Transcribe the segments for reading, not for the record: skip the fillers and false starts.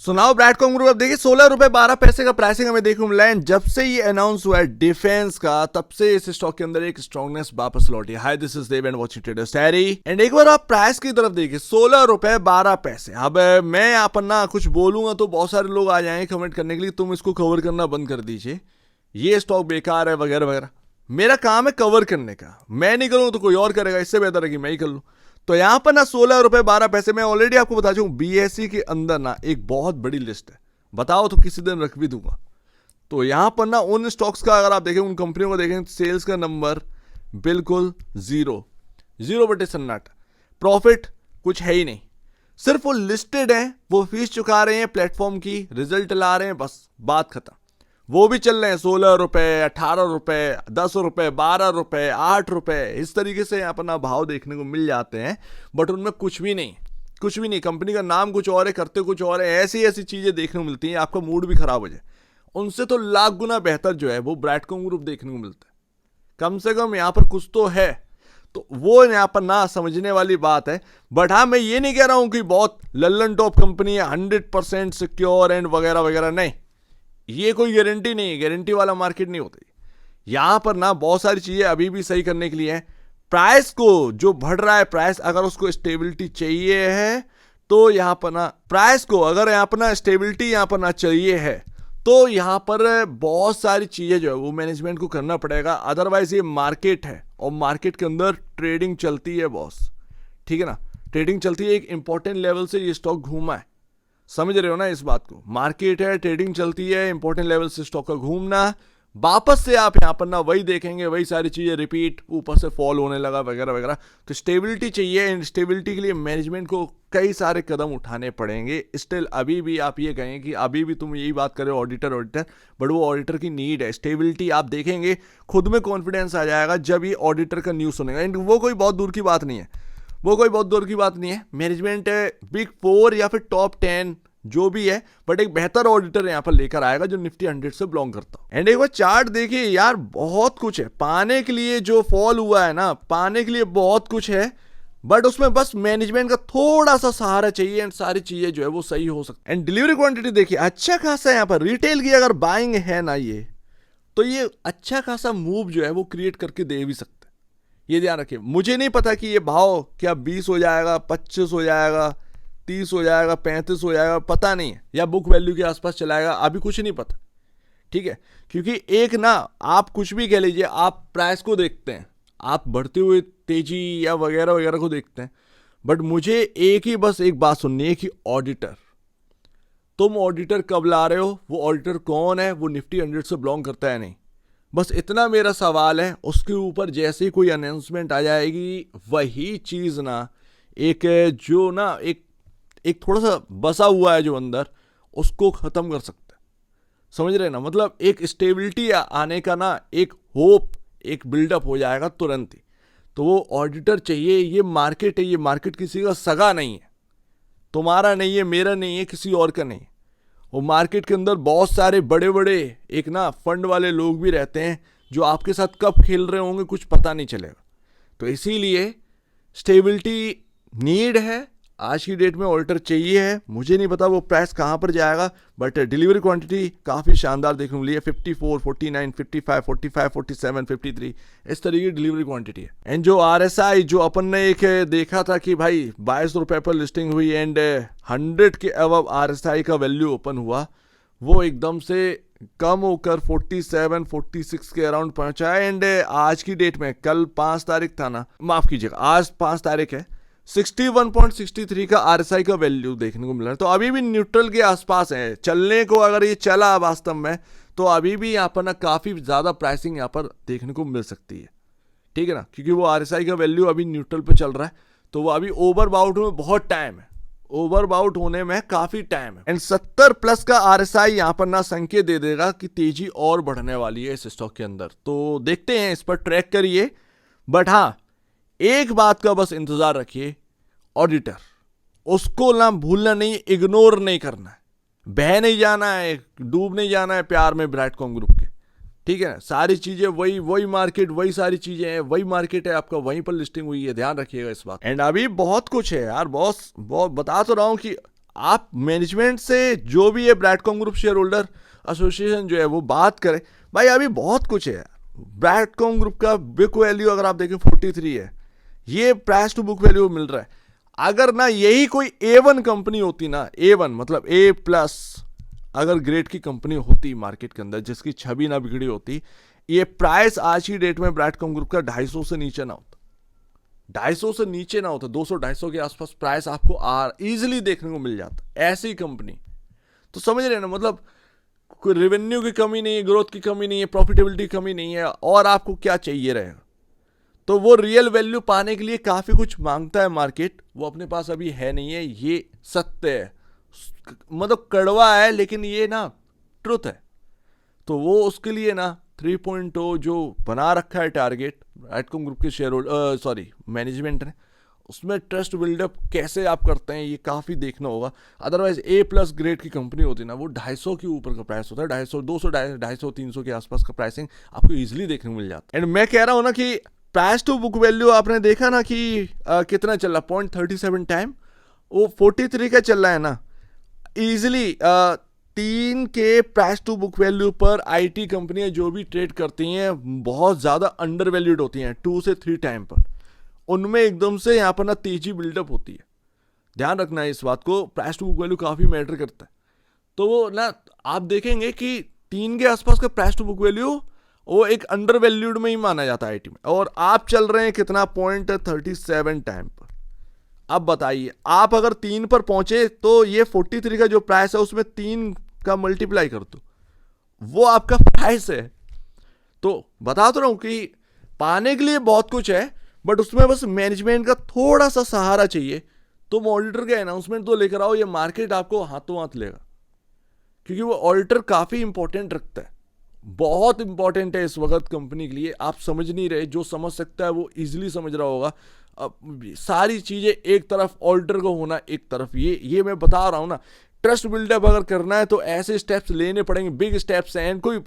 सुनाओ ब्रैडकॉम ग्रुप। अब देखिए 16 रुपए 12 पैसे का प्राइसिंग हमें देखने को मिला है। जब से ये अनाउंस हुआ है डिफेंस का, तब से इस स्टॉक के अंदर एक स्ट्रॉन्गनेस वापस लौटी है। Hi, this is Dev and watching trader starry. And एक बार आप प्राइस की तरफ देखिए 16 रुपए 12 पैसे। अब मैं यहाँ पर ना कुछ बोलूंगा तो बहुत सारे लोग आ जाएंगे कमेंट करने के लिए, तुम इसको कवर करना बंद कर दीजिए, ये स्टॉक बेकार है वगैरह वगैरह। मेरा काम है कवर करने का, मैं नहीं करूँ तो कोई और करेगा, इससे बेहतर है कि मैं ही कर लूँ। तो यहां पर ना 16 रुपए 12 पैसे में ऑलरेडी आपको बता चूं बीएसई के अंदर ना एक बहुत बड़ी लिस्ट है, बताओ तो किसी दिन रख भी दूंगा। तो यहां पर ना उन स्टॉक्स का अगर आप देखें, उन कंपनियों को देखें, सेल्स का नंबर बिल्कुल जीरो बटे सन्नाटा, प्रॉफिट कुछ है ही नहीं, सिर्फ वो लिस्टेड है, वो फीस चुका रहे हैं प्लेटफॉर्म की, रिजल्ट ला रहे हैं, बस बात खत्म। वो भी चल रहे हैं 16 रुपए 18 रुपए 10 रुपए 12 रुपए 8 रुपए, इस तरीके से यहाँ पर ना भाव देखने को मिल जाते हैं। बट उनमें कुछ भी नहीं, कंपनी का नाम कुछ और है, करते कुछ और है, ऐसी ऐसी चीजें देखने को मिलती हैं, आपका मूड भी खराब हो जाए। उनसे तो लाख गुना बेहतर जो है वो ब्रैडकॉम ग्रुप देखने को मिलता है। कम से कम यहाँ पर कुछ तो है, तो वो यहाँ पर ना समझने वाली बात है। बट हाँ, मैं ये नहीं कह रहा हूँ कि बहुत लल्लन टॉप कंपनी है, 100% सिक्योर एंड वगैरह वगैरह, नहीं, ये कोई गारंटी नहीं है, गारंटी वाला मार्केट नहीं होता। यहां पर ना बहुत सारी चीजें अभी भी सही करने के लिए है। प्राइस को जो बढ़ रहा है, प्राइस अगर उसको स्टेबिलिटी चाहिए है तो यहां पर ना प्राइस को अगर यहां पर ना स्टेबिलिटी यहां पर ना चाहिए है तो यहां पर बहुत सारी चीजें जो है वो मैनेजमेंट को करना पड़ेगा। अदरवाइज ये मार्केट है और मार्केट के अंदर ट्रेडिंग चलती है बॉस, ठीक है ना, ट्रेडिंग चलती है। एक इंपॉर्टेंट लेवल से ये स्टॉक घूमा है, समझ रहे हो ना इस बात को। मार्केट है, ट्रेडिंग चलती है, इंपॉर्टेंट लेवल से स्टॉक का घूमना, वापस से आप यहां पर ना वही देखेंगे, वही सारी चीजें रिपीट, ऊपर से फॉल होने लगा वगैरह वगैरह। तो स्टेबिलिटी चाहिए, एंड स्टेबिलिटी के लिए मैनेजमेंट को कई सारे कदम उठाने पड़ेंगे। स्टिल अभी भी आप ये कहें कि अभी भी तुम यही बात कर रहे हो ऑडिटर, बट वो ऑडिटर की नीड है। स्टेबिलिटी आप देखेंगे, खुद में कॉन्फिडेंस आ जाएगा जब ये ऑडिटर का न्यूज सुनेगा। एंड वो कोई बहुत दूर की बात नहीं है, मैनेजमेंट बिग 4 या फिर टॉप 10 जो भी है, बट एक बेहतर ऑडिटर यहां पर लेकर आएगा जो निफ्टी 100 से बिलोंग करता हो। एंड एक बार चार्ट देखिए यार, बहुत कुछ है पाने के लिए, जो फॉल हुआ है ना, पाने के लिए बहुत कुछ है, बट उसमें बस मैनेजमेंट का थोड़ा सा सहारा चाहिए एंड सारी चीजें जो है वो सही हो सकती है। एंड डिलीवरी क्वांटिटी देखिए अच्छा खासा यहाँ पर, रिटेल की अगर बाइंग है ना ये, तो ये अच्छा खासा मूव जो है वो क्रिएट करके दे भी सकते हैं, ये ध्यान रखिए। मुझे नहीं पता कि ये भाव क्या 20 हो जाएगा, 25 हो जाएगा, 30 हो जाएगा, 35 हो जाएगा, पता नहीं है, या बुक वैल्यू के आसपास चलाएगा, अभी कुछ नहीं पता, ठीक है। क्योंकि एक ना आप कुछ भी कह लीजिए, आप प्राइस को देखते हैं, आप बढ़ते हुए तेजी या वगैरह वगैरह को देखते हैं, बट मुझे बस एक बात सुननी है कि ऑडिटर, तुम ऑडिटर कब ला रहे हो, वो ऑडिटर कौन है, वो निफ्टी 100 से बिलोंग करता है नहीं, बस इतना मेरा सवाल है। उसके ऊपर जैसे ही कोई अनाउंसमेंट आ जाएगी, वही चीज ना एक जो ना एक थोड़ा सा बसा हुआ है जो अंदर, उसको खत्म कर सकता है, समझ रहे ना। मतलब एक स्टेबिलिटी आने का ना एक होप, एक बिल्डअप हो जाएगा तुरंत ही। तो वो ऑडिटर चाहिए। ये मार्केट है, ये मार्केट किसी का सगा नहीं है, तुम्हारा नहीं है, मेरा नहीं है, किसी और का नहीं। वो मार्केट के अंदर बहुत सारे बड़े बड़े एक ना फंड वाले लोग भी रहते हैं जो आपके साथ कब खेल रहे होंगे कुछ पता नहीं चलेगा। तो इसीलिए स्टेबिलिटी नीड है, आज की डेट में ऑल्टर चाहिए है। मुझे नहीं पता वो प्राइस कहां पर जाएगा, बट डिलीवरी क्वांटिटी काफ़ी शानदार देखने को मिली है। 54, 49, 55, 45, 47, 53 इस तरीके की डिलीवरी क्वांटिटी है। एंड जो RSI जो अपन ने एक देखा था कि भाई 22 रुपए पर लिस्टिंग हुई एंड 100 के अबव RSI का वैल्यू ओपन हुआ, वो एकदम से कम होकर 47, 46 के अराउंड पहुंचा। एंड आज की डेट में, कल 5 तारीख था ना, माफ कीजिएगा आज 5 तारीख है, 61.63 का RSI का वैल्यू देखने को मिल रहा है। तो अभी भी न्यूट्रल के आसपास है चलने को, अगर ये चला वास्तव में तो अभी भी यहाँ पर ना काफ़ी ज़्यादा प्राइसिंग यहाँ पर देखने को मिल सकती है, ठीक है ना, क्योंकि वो RSI का वैल्यू अभी न्यूट्रल पे चल रहा है। तो वो अभी ओवरबाउट में बहुत टाइम है, ओवरबाउट होने में काफ़ी टाइम है। एंड 70+ का RSI यहाँ पर ना संकेत दे देगा कि तेजी और बढ़ने वाली है इस स्टॉक के अंदर। तो देखते हैं, इस पर ट्रैक करिए। बट हाँ, एक बात का बस इंतजार रखिए, ऑडिटर, उसको ना भूलना नहीं, इग्नोर नहीं करना है, बह नहीं जाना है, डूब नहीं जाना है प्यार में ब्रैडकॉम ग्रुप के, ठीक है। सारी चीजें वही मार्केट, वही सारी चीजें हैं, वही मार्केट है आपका, वहीं पर लिस्टिंग हुई है, ध्यान रखिएगा इस बात। एंड अभी बहुत कुछ है यार बॉस, बहुत बता तो रहा हूं कि आप मैनेजमेंट से जो भी है ब्रैडकॉम ग्रुप शेयर होल्डर एसोसिएशन जो है वो बात करें। भाई अभी बहुत कुछ है। ब्रैडकॉम ग्रुप का बुक वैल्यू अगर आप देखें 43 है, ये प्राइस टू बुक वैल्यू मिल रहा है। अगर ना यही कोई A1 कंपनी होती ना, A1 मतलब A+ अगर ग्रेड की कंपनी होती मार्केट के अंदर जिसकी छवि ना बिगड़ी होती, ये प्राइस आज की डेट में ब्रैडकॉम ग्रुप का 250 से नीचे ना होता, 250 से नीचे ना होता, 200-250 के आसपास प्राइस आपको इजीली देखने को मिल जाता ऐसी कंपनी। तो समझ रहे हैं ना, मतलब कोई रेवेन्यू की कमी नहीं है, ग्रोथ की कमी नहीं है, प्रॉफिटेबिलिटी की कमी नहीं है, और आपको क्या चाहिए रहेगा। तो वो रियल वैल्यू पाने के लिए काफी कुछ मांगता है मार्केट, वो अपने पास अभी है नहीं है, ये सत्य है। मतलब कड़वा है लेकिन ये ना ट्रुथ है। तो वो उसके लिए ना 3.0 जो बना रखा है टारगेट ब्रैडकॉम ग्रुप के शेयर होल्डर सॉरी मैनेजमेंट ने, उसमें ट्रस्ट बिल्डअप कैसे आप करते हैं ये काफ़ी देखना होगा। अदरवाइज A+ ग्रेड की कंपनी होती ना, वो 250 के ऊपर का प्राइस होता है, 250 200 250 300 के आसपास का प्राइसिंग आपको इजीली देखने को मिल जाता है। एंड मैं कह रहा हूँ ना कि प्राइस टू बुक वैल्यू आपने देखा ना कि कितना चल रहा, 0.37 टाइम, वो 43 का चल रहा है ना इजिली। 3 के प्राइस टू बुक वैल्यू पर IT कंपनियां जो भी ट्रेड करती हैं बहुत ज़्यादा अंडर वैल्यूड होती हैं 2 से 3 टाइम पर, उनमें एकदम से यहाँ पर ना तेजी बिल्डअप होती है। ध्यान रखना है इस बात को, प्राइस टू बुक वैल्यू काफ़ी मैटर करता है। तो वो ना आप देखेंगे कि 3 के आसपास का प्राइस टू बुक वैल्यू वो एक अंडर वैल्यूड में ही माना जाता है IT में, और आप चल रहे हैं कितना 0.37 टाइम पर। अब बताइए आप अगर 3 पर पहुंचे तो ये 43 का जो प्राइस है उसमें 3 का मल्टीप्लाई कर दो, वो आपका प्राइस है। तो बता तो रहा हूं कि पाने के लिए बहुत कुछ है, बट उसमें बस मैनेजमेंट का थोड़ा सा सहारा चाहिए। तुम ऑडिटर के अनाउंसमेंट तो लेकर आओ, ये मार्केट आपको हाथों हाथ लेगा, क्योंकि वो ऑडिटर काफी इंपॉर्टेंट रखता है, बहुत इंपॉर्टेंट है इस वक्त कंपनी के लिए। आप समझ नहीं रहे, जो समझ सकता है वो इजीली समझ रहा होगा। अब सारी चीजें एक तरफ, ऑडिटर को होना एक तरफ, ये मैं बता रहा हूं ना। ट्रस्ट बिल्डअप अगर करना है तो ऐसे स्टेप्स लेने पड़ेंगे, बिग स्टेप्स हैं। कोई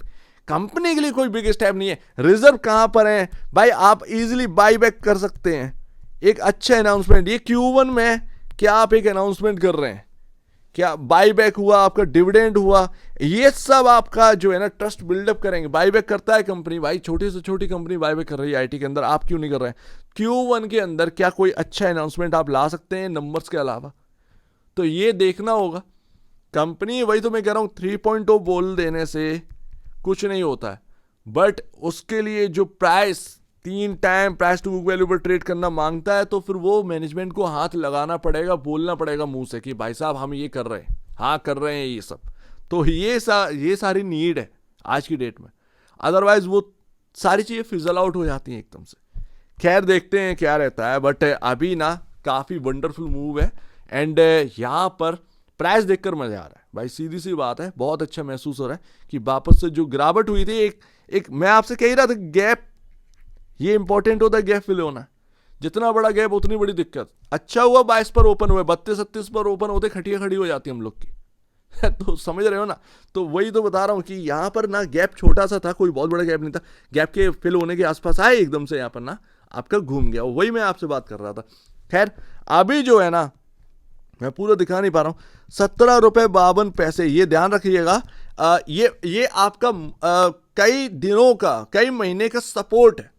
कंपनी के लिए कोई बिग स्टेप नहीं है। रिजर्व कहां पर है भाई, आप इजीली बाई बैक कर सकते हैं। एक अच्छा अनाउंसमेंट, ये Q1 में क्या आप एक अनाउंसमेंट कर रहे हैं, क्या बाई बैक हुआ, आपका डिविडेंड हुआ, ये सब आपका जो है ना ट्रस्ट बिल्डअप करेंगे। बाई बैक करता है कंपनी, भाई छोटी से छोटी कंपनी बाई बैक कर रही है IT के अंदर, आप क्यों नहीं कर रहे हैं। Q1 के अंदर क्या कोई अच्छा अनाउंसमेंट आप ला सकते हैं नंबर्स के अलावा, तो ये देखना होगा। कंपनी, वही तो मैं कह रहा हूं 3.0 बोल देने से कुछ नहीं होता है, बट उसके लिए जो price 3 time price to book value पर ट्रेड करना मांगता है, तो फिर वो मैनेजमेंट को हाथ लगाना पड़ेगा, बोलना पड़ेगा मुंह से कि भाई साहब हम ये कर रहे हैं, हाँ कर रहे हैं ये सब। तो ये सारी नीड है आज की डेट में, अदरवाइज वो सारी चीज़ें फिजल आउट हो जाती हैं एकदम से। खैर देखते हैं क्या रहता है, बट अभी ना काफ़ी वंडरफुल मूव है। एंड यहाँ पर प्राइस देखकर मजा आ रहा है भाई, सीधी सी बात है, बहुत अच्छा महसूस हो रहा है कि वापस से जो गिरावट हुई थी, एक मैं आपसे कह ही रहा था गैप, ये इंपॉर्टेंट होता है गैप फिल होना। जितना बड़ा गैप उतनी बड़ी दिक्कत। अच्छा हुआ 22 पर ओपन हुए, 32-33 पर ओपन होते खटिया खड़ी हो जाती हम लोग की तो समझ रहे हो ना। तो वही तो बता रहा हूँ कि यहाँ पर ना गैप छोटा सा था, कोई बहुत बड़ा गैप नहीं था, गैप के फिल होने के आसपास आए एकदम से, यहाँ पर ना आपका घूम गया, वही मैं आपसे बात कर रहा था। खैर अभी जो है ना, मैं पूरा दिखा नहीं पा रहा हूँ, 17.52 रुपये, ये ध्यान रखिएगा। ये आपका कई दिनों का, कई महीने का सपोर्ट है,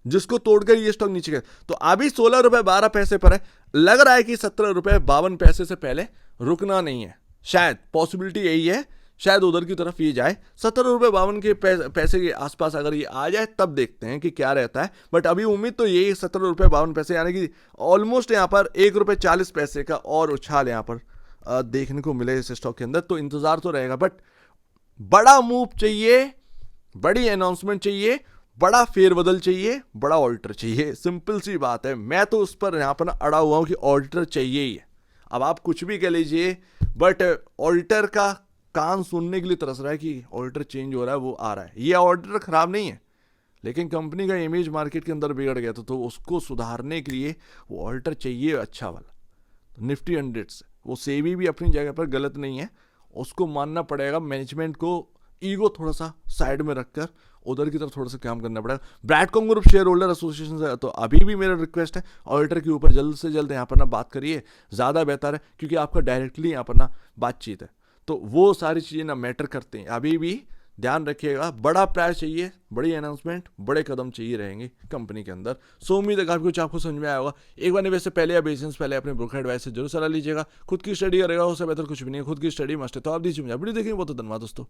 जिसको तोड़कर ये स्टॉक नीचे गया। तो अभी 16.12 रुपये पर है, लग रहा है कि 17.52 से पहले रुकना नहीं है, शायद पॉसिबिलिटी यही है, शायद उधर की तरफ ये जाए। 17.52 के पैसे के आसपास अगर ये आ जाए तब देखते हैं कि क्या रहता है, बट अभी उम्मीद तो यही 17.52, यानी कि ऑलमोस्ट यहाँ पर ₹1.40 का और उछाल यहाँ पर देखने को मिले इस स्टॉक के अंदर। तो इंतजार तो रहेगा, बट बड़ा मूव चाहिए, बड़ी अनाउंसमेंट चाहिए, बड़ा फेरबदल चाहिए, बड़ा ऑडिटर चाहिए, सिंपल सी बात है। मैं तो उस पर यहाँ पर अड़ा हुआ हूँ कि ऑडिटर चाहिए ही है। अब आप कुछ भी कह लीजिए, बट ऑडिटर का कान सुनने के लिए तरस रहा है कि ऑडिटर चेंज हो रहा है, वो आ रहा है। ये ऑडिटर खराब नहीं है, लेकिन कंपनी का इमेज मार्केट के अंदर बिगड़ गया, तो उसको सुधारने के लिए वो ऑडिटर चाहिए अच्छा वाला। तो निफ्टी 100 से वो सेबी भी अपनी जगह पर गलत नहीं है, उसको मानना पड़ेगा, मैनेजमेंट को ईगो थोड़ा सा साइड में रखकर उधर की तरफ थोड़ा सा काम करना पड़ेगा। ब्रैडकॉम ग्रुप शेयर होल्डर एसोसिएशन से तो अभी भी मेरा रिक्वेस्ट है, ऑडिटर के ऊपर जल्द से जल्द यहाँ पर ना बात करिए, ज़्यादा बेहतर है, क्योंकि आपका डायरेक्टली यहाँ पर ना बातचीत है, तो वो सारी चीज़ें ना मैटर करते हैं। अभी भी ध्यान रखिएगा, बड़ा प्राइस चाहिए, बड़ी अनाउंसमेंट, बड़े कदम चाहिए रहेंगे कंपनी के अंदर। सो उम्मीद है काफी कुछ आपको समझ में आया होगा। एक बार निवेश से पहले या बेसिस पहले अपने ब्रोकर एडवाइस से जरूर सलाह लीजिएगा। खुद की स्टडी करेगा, उससे बेहतर कुछ भी नहीं है, खुद की स्टडी मस्ट है। तो आप दीजिए मुझे वीडियो देखिए, बहुत धन्यवाद दोस्तों।